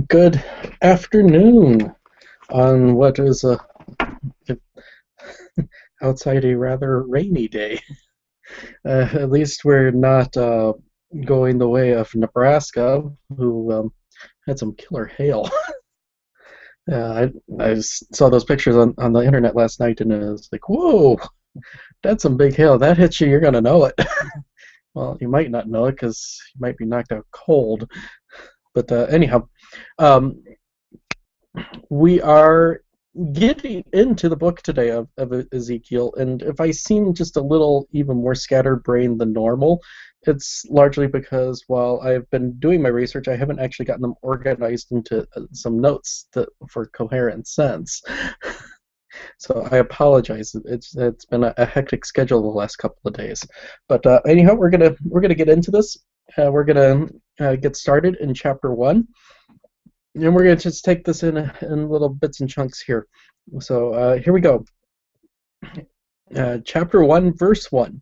Good afternoon on what is outside a rather rainy day. At least we're not going the way of Nebraska, who had some killer hail. I saw those pictures on the internet last night, and it was like, whoa, that's some big hail. That hits you, you're going to know it. Well, you might not know it because you might be knocked out cold. But anyhow, um, we are getting into the book today of Ezekiel, and if I seem just a little even more scatterbrained than normal, it's largely because while I've been doing my research, I haven't actually gotten them organized into some notes for coherent sense. So I apologize. It's been a hectic schedule the last couple of days, but anyhow, we're gonna get into this. We're gonna get started in chapter 1. And we're going to just take this in little bits and chunks here. So here we go. Chapter 1, verse 1.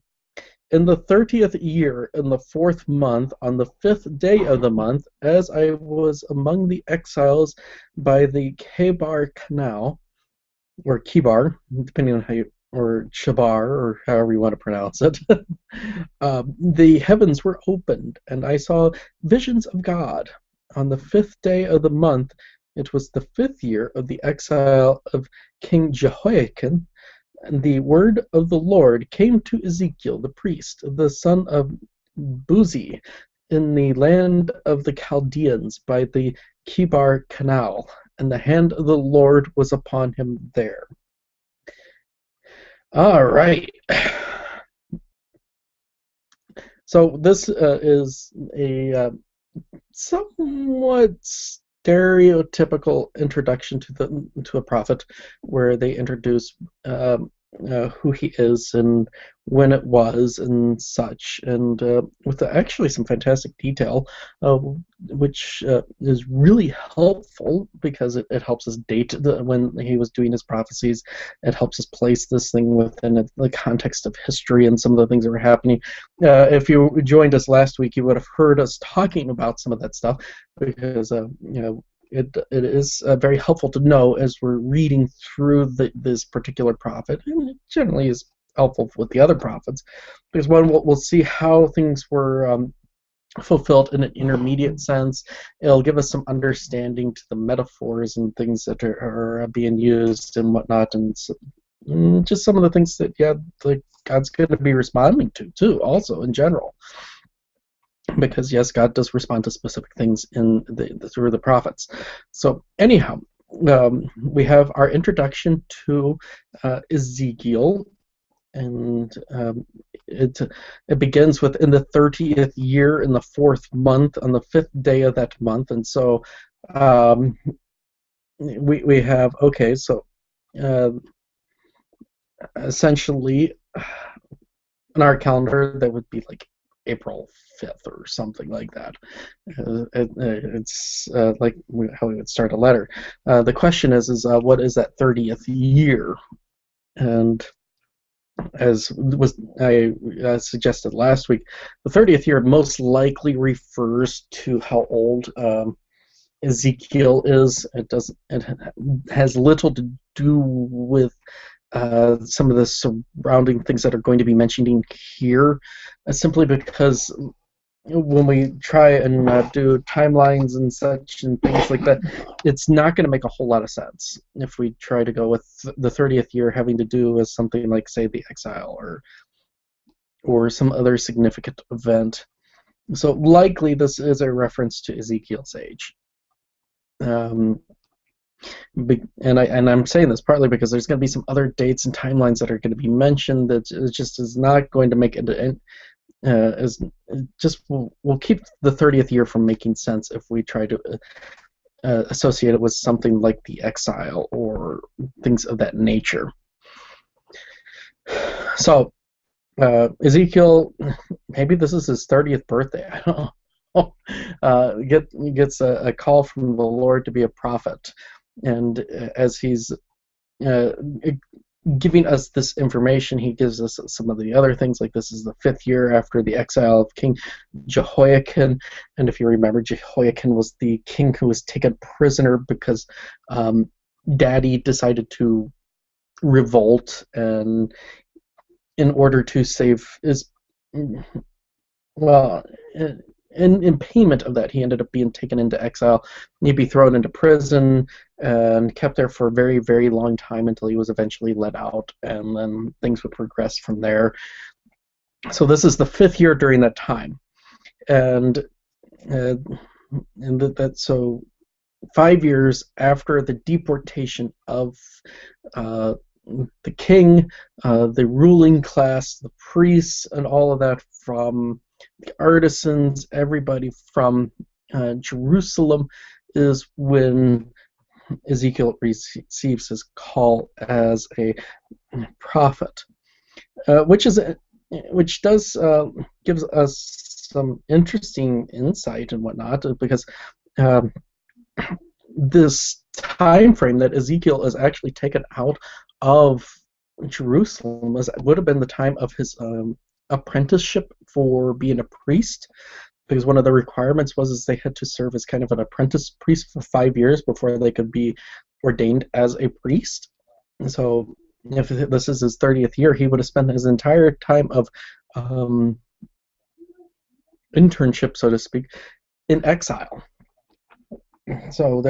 In the 30th year, in the 4th month, on the 5th day of the month, as I was among the exiles by the Kebar Canal, or Kibar, depending on how you, or Shabar, or however you want to pronounce it, the heavens were opened, and I saw visions of God. On the 5th day of the month, it was the 5th year of the exile of King Jehoiakim, and the word of the Lord came to Ezekiel the priest, the son of Buzi, in the land of the Chaldeans by the Kibar Canal, and the hand of the Lord was upon him there. All right. So this is a somewhat stereotypical introduction to a prophet, where they introduce who he is and when it was and such, and with actually some fantastic detail, which is really helpful because it helps us date when he was doing his prophecies. It helps us place this thing within the context of history and some of the things that were happening. If you joined us last week, you would have heard us talking about some of that stuff because it is very helpful to know as we're reading through this particular prophet, and it generally is helpful with the other prophets, because one, we'll see how things were fulfilled in an intermediate sense. It'll give us some understanding to the metaphors and things that are being used and whatnot, and just some of the things that, like God's going to be responding to, too, also, in general. Because yes, God does respond to specific things through the prophets. So anyhow, we have our introduction to Ezekiel, and it begins with in the 30th year, in the 4th month, on the 5th day of that month, and so we have, okay, so essentially in our calendar that would be like April 5th or something like that. It's like how we would start a letter. The question is what is that 30th year? And as I suggested last week, the 30th year most likely refers to how old Ezekiel is. It has little to do with some of the surrounding things that are going to be mentioned here, simply because when we try and do timelines and such and things like that, it's not going to make a whole lot of sense if we try to go with the 30th year having to do with something like, say, the exile or some other significant event. So likely this is a reference to Ezekiel's age. And I'm saying this partly because there's going to be some other dates and timelines that are going to be mentioned that just is not going to make it as just we'll keep the 30th year from making sense if we try to associate it with something like the exile or things of that nature. So Ezekiel, maybe this is his 30th birthday. I don't know. Gets a call from the Lord to be a prophet. And as he's giving us this information, he gives us some of the other things, like this is the 5th year after the exile of King Jehoiakim. And if you remember, Jehoiakim was the king who was taken prisoner because Daddy decided to revolt, and in order to save his, well, in payment of that, he ended up being taken into exile. He'd be thrown into prison and kept there for a very, very long time until he was eventually let out, and then things would progress from there. So this is the 5th year during that time, and uh, so 5 years after the deportation of uh, the king, the ruling class, the priests, and all of that, from the artisans, everybody from Jerusalem, is when Ezekiel receives his call as a prophet, which does gives us some interesting insight and whatnot, because um, this time frame that Ezekiel is actually taken out of Jerusalem would have been the time of his apprenticeship for being a priest, because one of the requirements was is they had to serve as kind of an apprentice priest for 5 years before they could be ordained as a priest. And so if this is his 30th year, he would have spent his entire time of internship, so to speak, in exile. So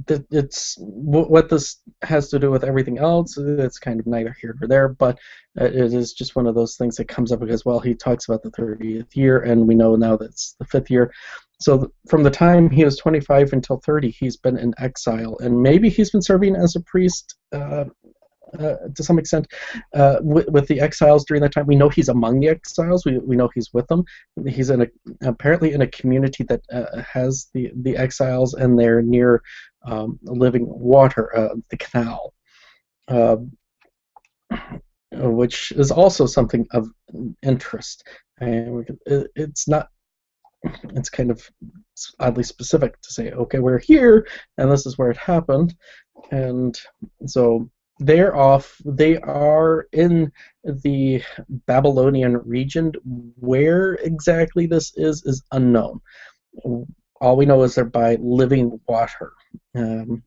it's what this has to do with everything else. It's kind of neither here nor there, but it is just one of those things that comes up because, well, he talks about the 30th year, and we know now that's the 5th year. So from the time he was 25 until 30, he's been in exile, and maybe he's been serving as a priest to some extent with the exiles during that time. We know he's among the exiles. We know he's with them. He's apparently in a community that has the exiles, and they're near living water, the canal, which is also something of interest. And it's not. It's kind of oddly specific to say, okay, we're here, and this is where it happened, and so they're off. They are in the Babylonian region. Where exactly this is unknown. All we know is they're by living water.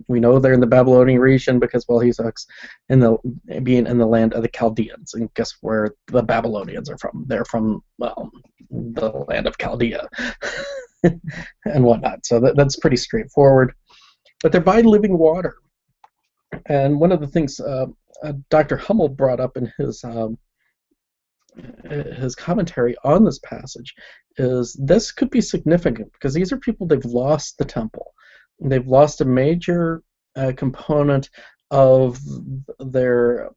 We know they're in the Babylonian region because, well, he's being in the land of the Chaldeans, and guess where the Babylonians are from? They're from, well, the land of Chaldea and whatnot. So that's pretty straightforward. But they're by living water. And one of the things Dr. Hummel brought up in his commentary on this passage is this could be significant because these are people, they've lost the temple. They've lost a major component of their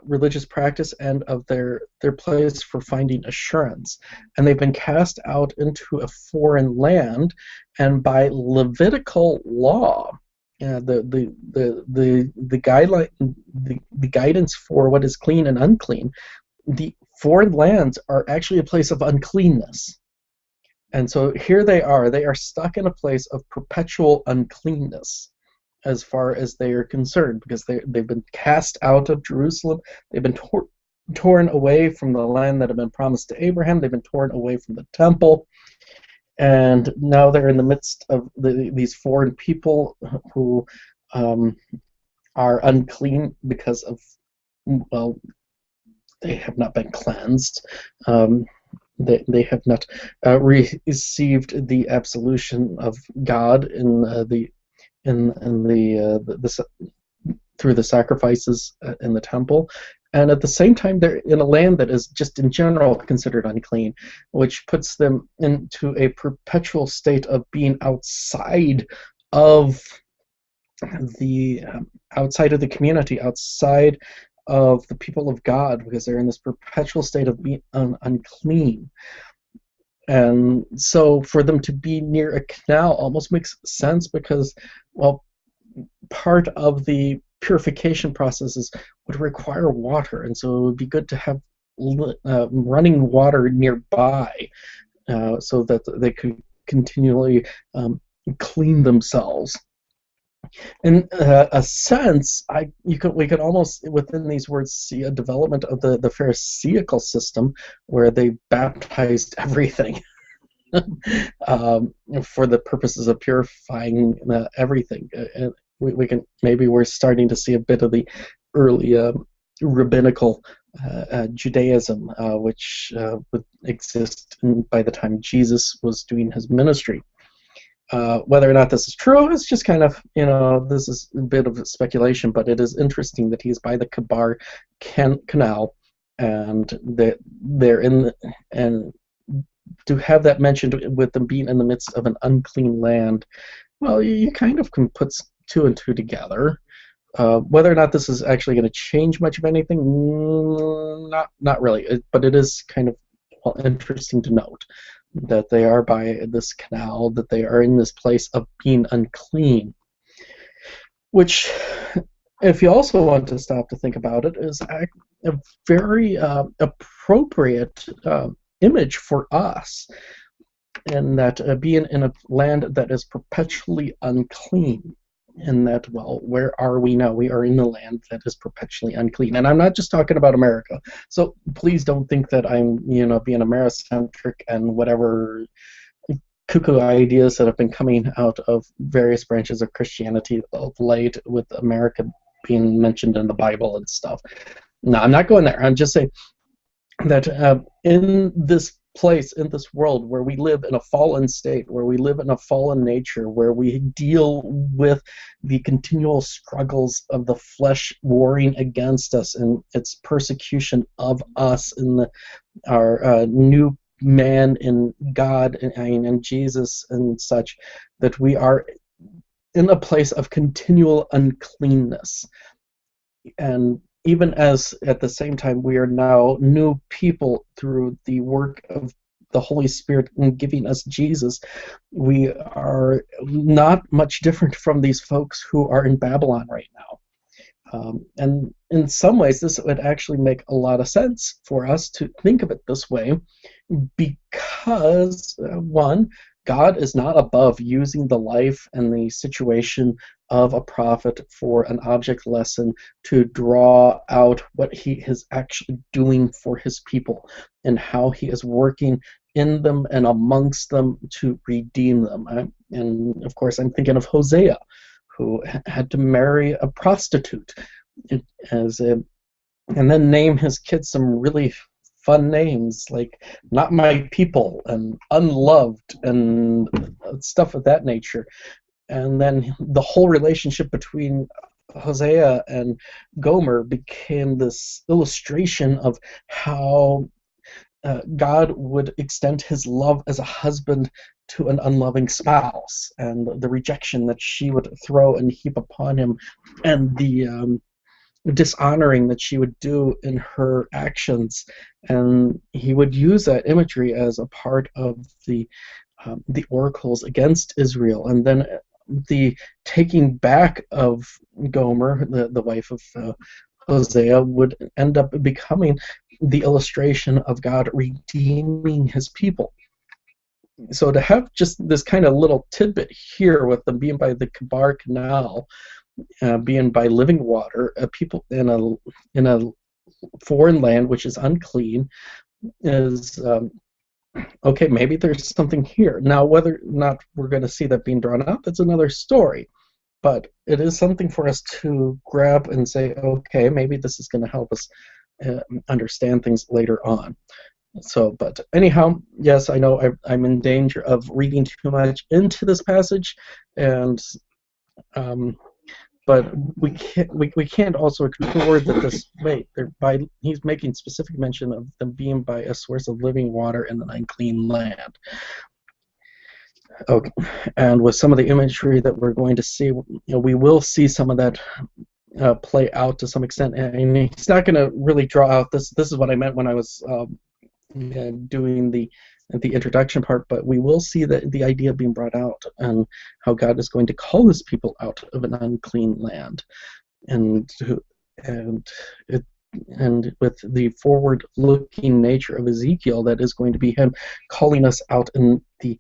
religious practice and of their place for finding assurance, and they've been cast out into a foreign land, and by Levitical law, the guideline, the guidance for what is clean and unclean, the foreign lands are actually a place of uncleanness. And so here they are stuck in a place of perpetual uncleanness as far as they are concerned, because they've been cast out of Jerusalem, they've been torn away from the land that had been promised to Abraham, they've been torn away from the temple, and now they're in the midst of these foreign people who are unclean because of, well, they have not been cleansed. They have not received the absolution of God through the sacrifices in the temple, and at the same time they're in a land that is just in general considered unclean, which puts them into a perpetual state of being outside of the community, outside of the people of God, because they're in this perpetual state of being unclean. And so for them to be near a canal almost makes sense because, well, part of the purification processes would require water, and so it would be good to have running water nearby so that they could continually clean themselves. In a sense, we could almost within these words see a development of the Pharisaical system where they baptized everything for the purposes of purifying everything. We can maybe we're starting to see a bit of the early rabbinical Judaism, which would exist by the time Jesus was doing his ministry. Whether or not this is true is just kind of, this is a bit of speculation, but it is interesting that he's by the Kabar Canal, and that they're in, and to have that mentioned with them being in the midst of an unclean land, well, you kind of can put two and two together. Whether or not this is actually going to change much of anything, not really, but it is kind of, well, interesting to note that they are by this canal, that they are in this place of being unclean, which, if you also want to stop to think about it, is a very appropriate image for us, in that being in a land that is perpetually unclean. And that, well, where are we now? We are in a land that is perpetually unclean. And I'm not just talking about America. So please don't think that I'm, being Americentric and whatever cuckoo ideas that have been coming out of various branches of Christianity of late, with America being mentioned in the Bible and stuff. No, I'm not going there. I'm just saying that in this place, in this world where we live in a fallen state, where we live in a fallen nature, where we deal with the continual struggles of the flesh warring against us and its persecution of us in our new man in God and Jesus and such, that we are in a place of continual uncleanness. And even as at the same time we are now new people through the work of the Holy Spirit in giving us Jesus, we are not much different from these folks who are in Babylon right now. And in some ways, this would actually make a lot of sense for us to think of it this way, because, one, God is not above using the life and the situation of a prophet for an object lesson to draw out what he is actually doing for his people and how he is working in them and amongst them to redeem them. And of course, I'm thinking of Hosea, who had to marry a prostitute and then name his kids some really fun names like Not My People and Unloved and stuff of that nature. And then the whole relationship between Hosea and Gomer became this illustration of how God would extend his love as a husband to an unloving spouse, and the rejection that she would throw and heap upon him, and the dishonoring that she would do in her actions. And he would use that imagery as a part of the oracles against Israel. And then the taking back of Gomer, the wife of Hosea, would end up becoming the illustration of God redeeming his people. So to have just this kind of little tidbit here with them being by the Kabar Canal, being by living water, people in a foreign land which is unclean, is okay. Maybe there's something here. Now, whether or not we're going to see that being drawn out, that's another story. But it is something for us to grab and say, okay, maybe this is going to help us understand things later on. So, but anyhow, yes, I know I'm in danger of reading too much into this passage, and but we can't also ignore that this he's making specific mention of them being by a source of living water in an unclean land. Okay, and with some of the imagery that we're going to see, we will see some of that play out to some extent. And he's not going to really draw out this. This is what I meant when I was doing the introduction part, but we will see the idea being brought out and how God is going to call his people out of an unclean land, and with the forward-looking nature of Ezekiel, that is going to be him calling us out in the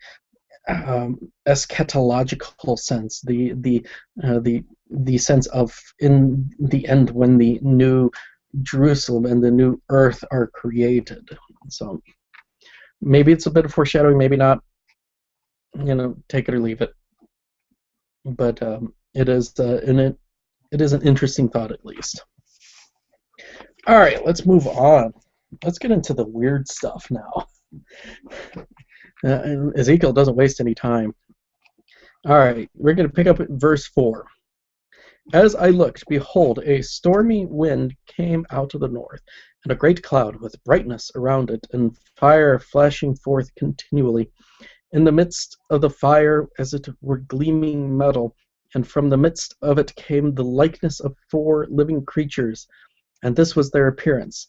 eschatological sense, the sense of in the end when the new Jerusalem and the new earth are created. So maybe it's a bit of foreshadowing, maybe not. Take it or leave it. But it is it is an interesting thought at least. All right, let's move on. Let's get into the weird stuff now. And Ezekiel doesn't waste any time. All right, we're going to pick up at verse 4. As I looked, behold, a stormy wind came out of the north, and a great cloud with brightness around it, and fire flashing forth continually. In the midst of the fire, as it were gleaming metal, and from the midst of it came the likeness of 4 living creatures, and this was their appearance.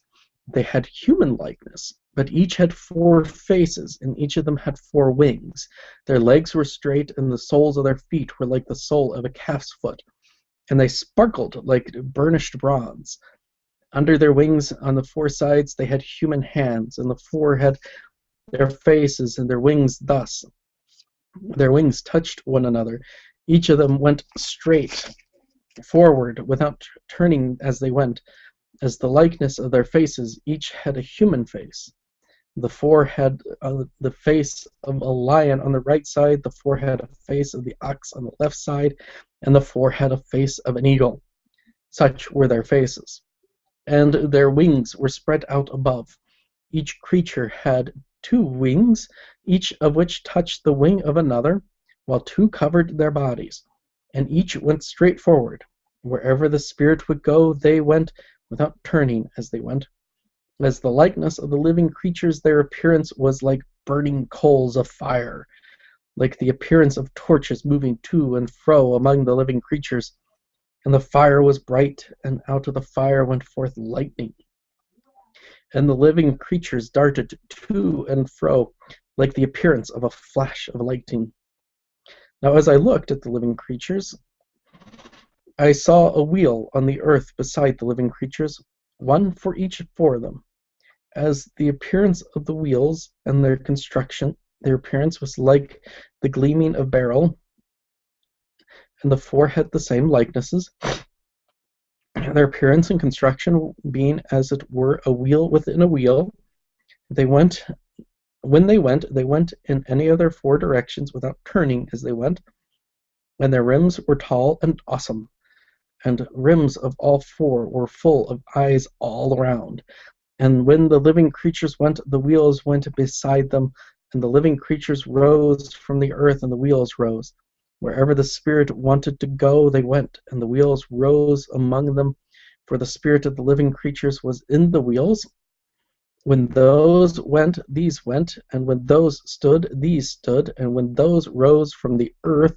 They had human likeness, but each had 4 faces, and each of them had 4 wings. Their legs were straight, and the soles of their feet were like the sole of a calf's foot, and they sparkled like burnished bronze. Under their wings on the 4 sides they had human hands, and the 4 had their faces and their wings thus. Their wings touched one another. Each of them went straight forward without turning as they went. As the likeness of their faces, each had a human face. The 4 had the face of a lion on the right side, the 4 had a face of the ox on the left side, and the 4 had a face of an eagle. Such were their faces. And their wings were spread out above. Each creature had 2 wings, each of which touched the wing of another, while 2 covered their bodies. And each went straight forward. Wherever the Spirit would go, they went, without turning as they went. As the likeness of the living creatures, their appearance was like burning coals of fire, like the appearance of torches moving to and fro among the living creatures. And the fire was bright, and out of the fire went forth lightning. And the living creatures darted to and fro, like the appearance of a flash of lightning. Now as I looked at the living creatures, I saw a wheel on the earth beside the living creatures, one for each 4 of them. As the appearance of the wheels and their construction, their appearance was like the gleaming of beryl, and the 4 had the same likenesses, their appearance and construction being as it were a wheel within a wheel. When they went in any of their 4 directions without turning as they went, and their rims were tall and awesome, and rims of all 4 were full of eyes all around. And when the living creatures went, the wheels went beside them, and the living creatures rose from the earth, and the wheels rose. Wherever the Spirit wanted to go, they went, and the wheels rose among them, for the spirit of the living creatures was in the wheels. When those went, these went, and when those stood, these stood, and when those rose from the earth,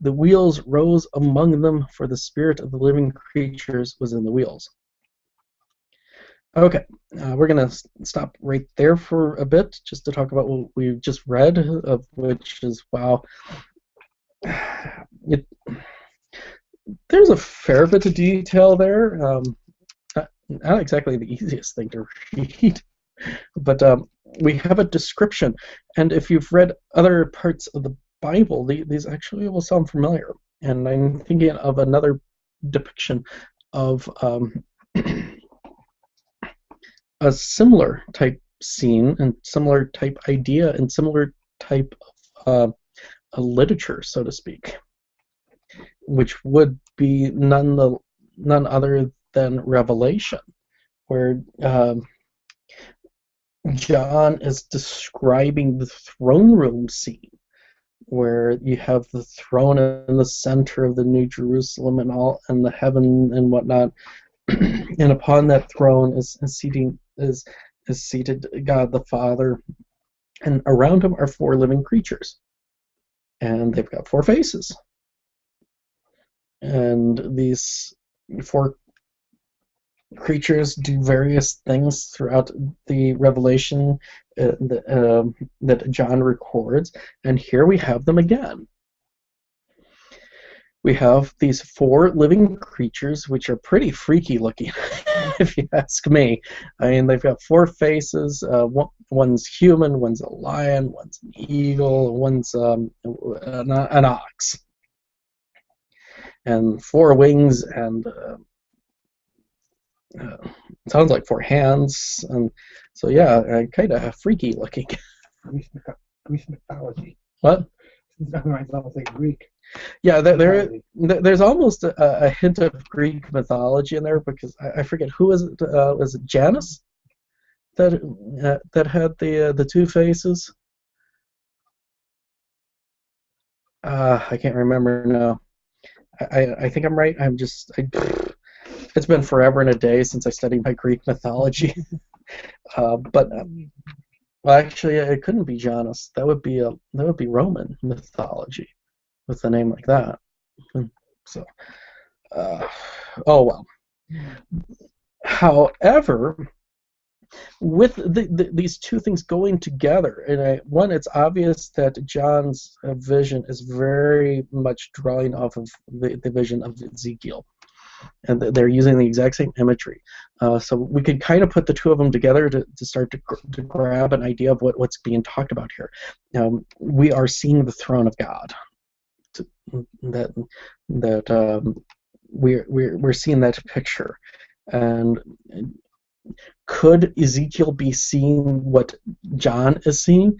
the wheels rose among them, for the spirit of the living creatures was in the wheels. Okay, we're going to stop right there for a bit, just to talk about what we've just read, of which is, wow, there's a fair bit of detail there. Not exactly the easiest thing to read, but we have a description, and if you've read other parts of the Bible, these actually will sound familiar. And I'm thinking of another depiction of a similar type scene and similar type idea and similar type of literature, so to speak, which would be none other than Revelation, where John is describing the throne room scene, where you have the throne in the center of the New Jerusalem and all, and the heaven and whatnot, and upon that throne is seated God the Father, and around him are 4 living creatures, and they've got 4 faces, and these 4 creatures do various things throughout the Revelation that John records, and here we have them again. we have these four living creatures, which are pretty freaky looking, if you ask me. I mean, they've got four faces. One's human, one's a lion, one's an eagle, and one's an ox, and four wings, and sounds like four hands, and so yeah, kind of freaky looking. Greek mythology. What? It's almost like Greek. Yeah, there's almost a hint of Greek mythology in there because I forget who was it. Was it Janus that had the two faces? I can't remember now. I think I'm right. It's been forever and a day since I studied my Greek mythology. But well, actually, it couldn't be Janus. That would be Roman mythology with a name like that. So, uh, oh well. However, with these two things going together, and one, it's obvious that John's vision is very much drawing off of the vision of Ezekiel, and they're using the exact same imagery. So we could kind of put the two of them together to start to grab an idea of what's being talked about here. We are seeing the throne of God. We're seeing that picture, and could Ezekiel be seeing what John is seeing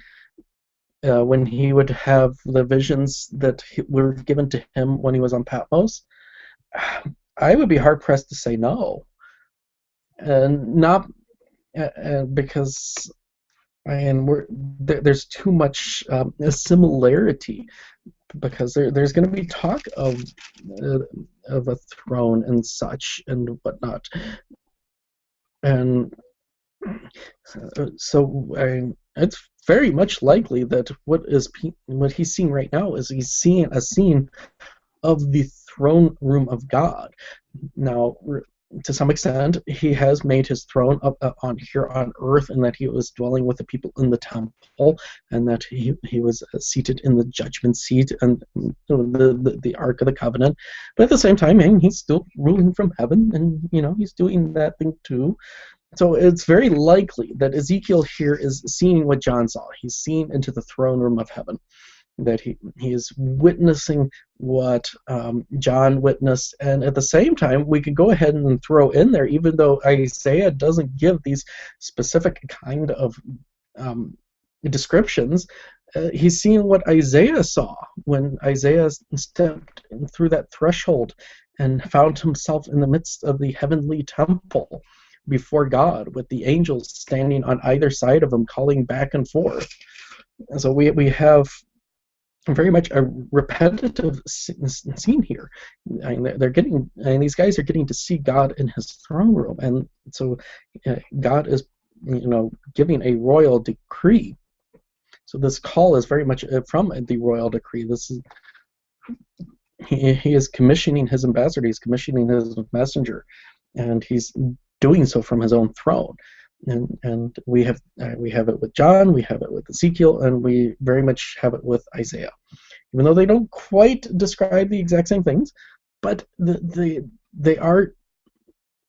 when he would have the visions that were given to him when he was on Patmos? I would be hard pressed to say no, and not because there's too much similarity, because there's going to be talk of a throne and such and whatnot, and so it's very much likely that what he's seeing right now is he's seeing a scene of the throne room of God. Now, to some extent, he has made his throne up on here on earth, and that he was dwelling with the people in the temple, and that he was seated in the judgment seat and the Ark of the Covenant. But at the same time, he's still ruling from heaven, and he's doing that thing too. So it's very likely that Ezekiel here is seeing what John saw. He's seeing into the throne room of heaven, that he is witnessing what John witnessed. And at the same time, we could go ahead and throw in there, even though Isaiah doesn't give these specific kind of descriptions, he's seeing what Isaiah saw when Isaiah stepped through that threshold and found himself in the midst of the heavenly temple before God, with the angels standing on either side of him, calling back and forth. And so we have very much a repetitive scene here. These guys are getting to see God in his throne room, and so God is, giving a royal decree. So this call is very much from the royal decree. This is he is commissioning his ambassador, he's commissioning his messenger, and he's doing so from his own throne. And we have it with John, we have it with Ezekiel, and we very much have it with Isaiah, even though they don't quite describe the exact same things, but they are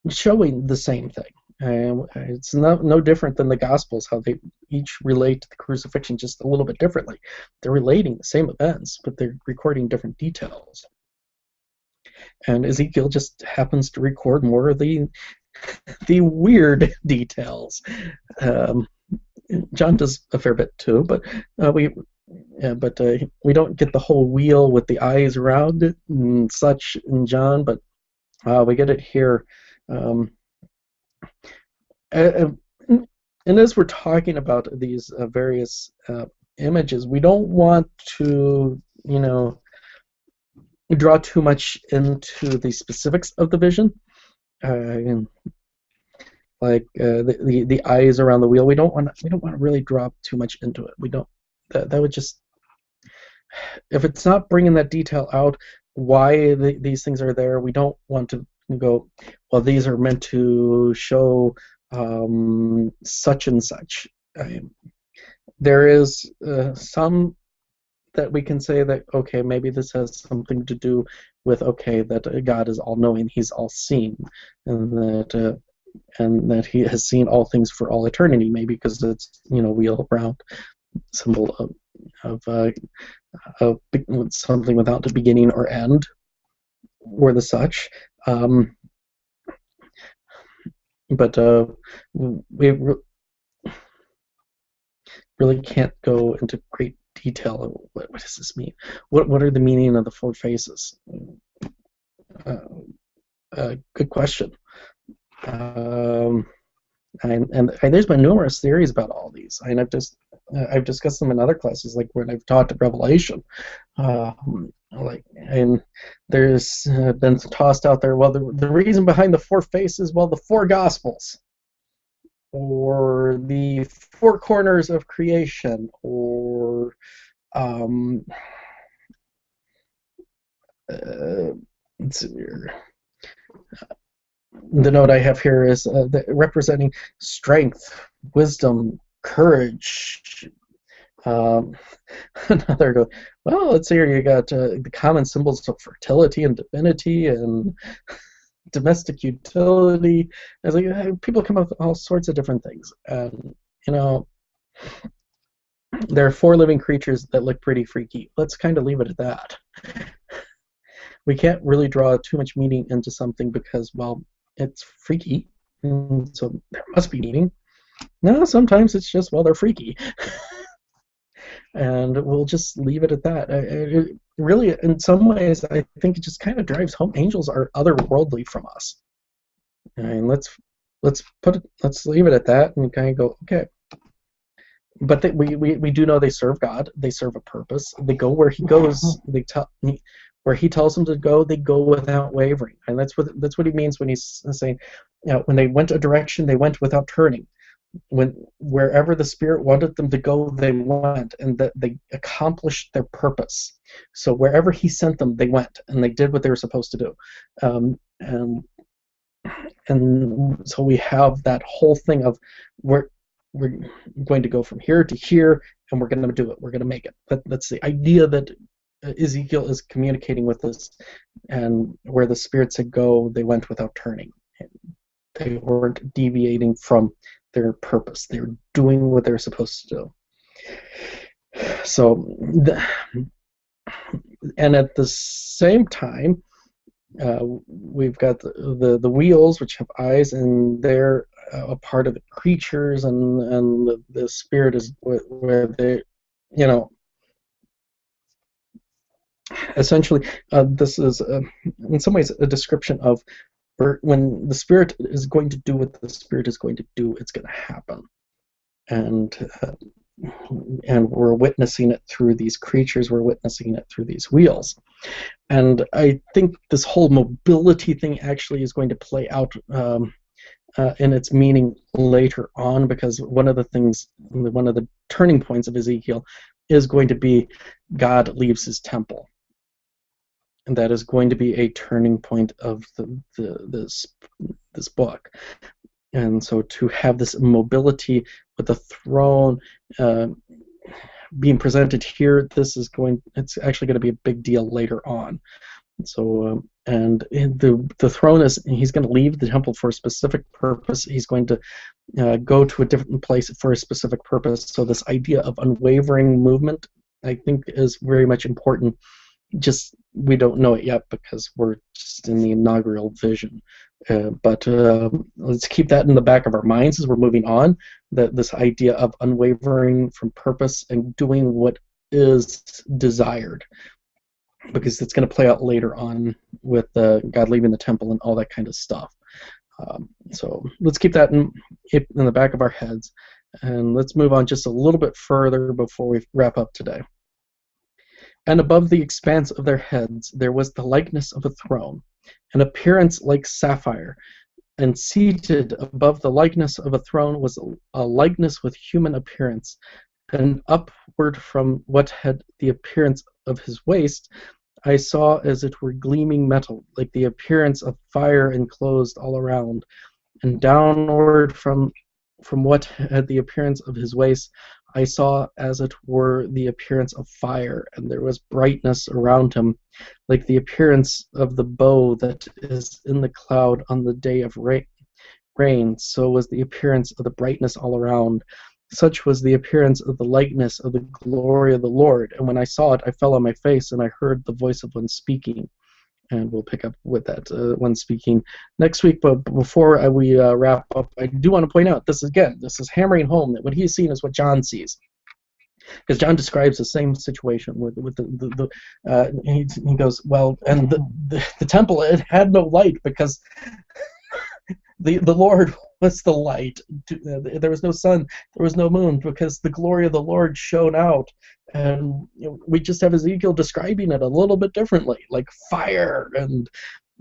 showing the same thing. It's no different than the Gospels, how they each relate the crucifixion just a little bit differently. They're relating the same events, but they're recording different details. And Ezekiel just happens to record more of the weird details. John does a fair bit too, but we don't get the whole wheel with the eyes around it and such in John, but we get it here. And as we're talking about these various images, we don't want to, draw too much into the specifics of the vision. Like the eyes around the wheel, we don't want to really drop too much into it. We don't. That would just, if it's not bringing that detail out, why these things are there. We don't want to go, well, these are meant to show such and such. There is some that we can say that, okay, maybe this has something to do with, okay, that God is all-knowing, he's all-seeing, and that he has seen all things for all eternity, maybe because it's, wheel round symbol of something without a beginning or end, or the such. But we really can't go into great detail of what does this mean? What are the meaning of the four faces? Good question. Um, and there's been numerous theories about all these, and I've discussed them in other classes, like when I've taught Revelation. And there's been tossed out there. Well, the reason behind the four faces, well, the four gospels, or the four corners of creation, or let's see here. The note I have here is representing strength, wisdom, courage. Another, well, let's see here. You got the common symbols of fertility and divinity and domestic utility. As like, people come up with all sorts of different things. You know, there are four living creatures that look pretty freaky. Let's kind of leave it at that. We can't really draw too much meaning into something because, well, it's freaky, and so there must be meaning. No, sometimes it's just, well, they're freaky. And we'll just leave it at that. Really, in some ways, I think it just kind of drives home angels are otherworldly from us. And let's leave it at that and kind of go, okay. But we do know they serve God. They serve a purpose. They go where He goes. Where He tells them to go, they go without wavering. And that's what He means when He's saying, when they went a direction, they went without turning. Wherever the Spirit wanted them to go, they went, and that they accomplished their purpose. So wherever He sent them, they went, and they did what they were supposed to do. And so we have that whole thing of we're going to go from here to here, and we're going to do it. We're going to make it. That's the idea that Ezekiel is communicating with us, and where the Spirit said go, they went without turning. They weren't deviating from their purpose. They were doing what they're supposed to do. So, and at the same time, we've got the wheels, which have eyes, and they're a part of the creatures, and the Spirit is where they, essentially, this is in some ways a description of when the Spirit is going to do what the Spirit is going to do, it's going to happen, and we're witnessing it through these creatures. We're witnessing it through these wheels, and I think this whole mobility thing actually is going to play out in its meaning later on, because one of the turning points of Ezekiel is going to be God leaves His temple. And that is going to be a turning point of this book. And so to have this mobility with the throne being presented here, it's actually going to be a big deal later on. So and the throne he's going to leave the temple for a specific purpose. He's going to go to a different place for a specific purpose. So this idea of unwavering movement, I think, is very much important. Just we don't know it yet because we're just in the inaugural vision. But let's keep that in the back of our minds as we're moving on. That this idea of unwavering from purpose and doing what is desired, because it's going to play out later on with God leaving the temple and all that kind of stuff. So let's keep that in the back of our heads, and let's move on just a little bit further before we wrap up today. And above the expanse of their heads there was the likeness of a throne, an appearance like sapphire, and seated above the likeness of a throne was a likeness with human appearance, and upward from what had the appearance of his waist I saw as it were gleaming metal, like the appearance of fire enclosed all around, and downward from what had the appearance of his waist I saw as it were the appearance of fire, and there was brightness around him, like the appearance of the bow that is in the cloud on the day of rain. So was the appearance of the brightness all around. Such was the appearance of the likeness of the glory of the Lord. And when I saw it, I fell on my face, and I heard the voice of one speaking. And we'll pick up with that one speaking next week. But before we wrap up, I do want to point out this is hammering home that what he's seeing is what John sees, because John describes the same situation with he goes, well, and the temple, it had no light because the Lord was the light. There was no sun, there was no moon, because the glory of the Lord shone out. And we just have Ezekiel describing it a little bit differently, like fire. And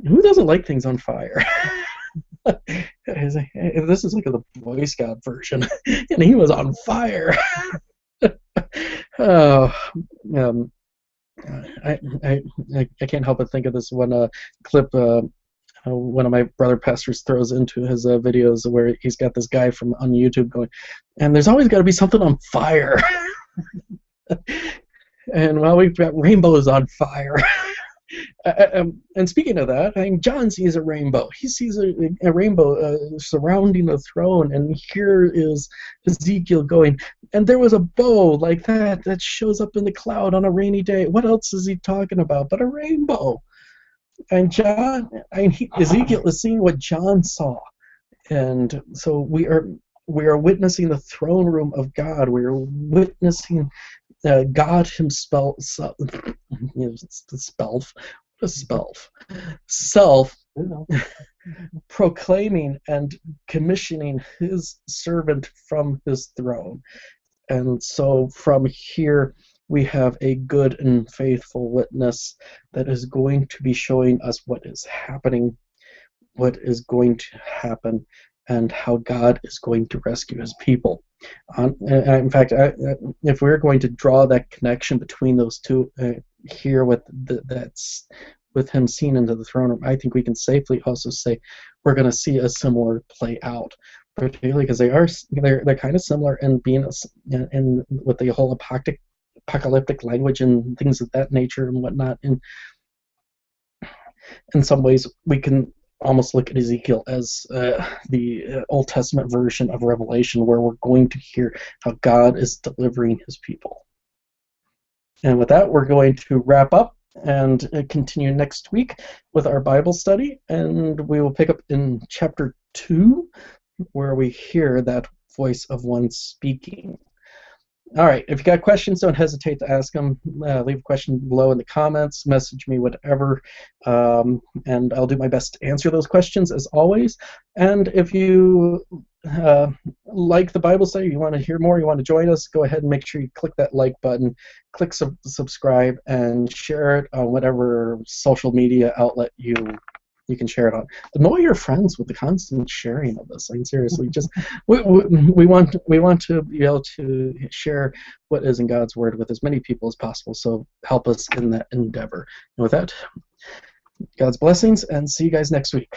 who doesn't like things on fire? This is like the Boy Scout version, and he was on fire. Oh, I can't help but think of this one clip one of my brother pastors throws into his videos where he's got this guy from on YouTube going, and there's always got to be something on fire. And well, we've got rainbows on fire. And speaking of that, I think John sees a rainbow. He sees a rainbow surrounding the throne, and here is Ezekiel going, and there was a bow like that shows up in the cloud on a rainy day. What else is he talking about but a rainbow? And Ezekiel is seeing what John saw, and so we are witnessing the throne room of God. We are witnessing God Himself, self proclaiming and commissioning His servant from His throne. And so from here we have a good and faithful witness that is going to be showing us what is happening, what is going to happen, and how God is going to rescue His people. In fact, if we're going to draw that connection between those two here with with Him seen into the throne room, I think we can safely also say we're going to see a similar play out, particularly because they're kind of similar in being in with the whole apocalyptic language and things of that nature and whatnot. And in some ways, we can almost look at Ezekiel as the Old Testament version of Revelation, where we're going to hear how God is delivering His people. And with that, we're going to wrap up and continue next week with our Bible study, and we will pick up in chapter 2, where we hear that voice of one speaking. All right, if you got questions, don't hesitate to ask them. Leave a question below in the comments, message me, whatever, and I'll do my best to answer those questions as always. And if you like the Bible study, you want to hear more, you want to join us, go ahead and make sure you click that like button, click subscribe, and share it on whatever social media outlet you can share it on. Annoy your friends with the constant sharing of this. I mean, seriously, just we want to be able to share what is in God's Word with as many people as possible. So help us in that endeavor. And with that, God's blessings, and see you guys next week.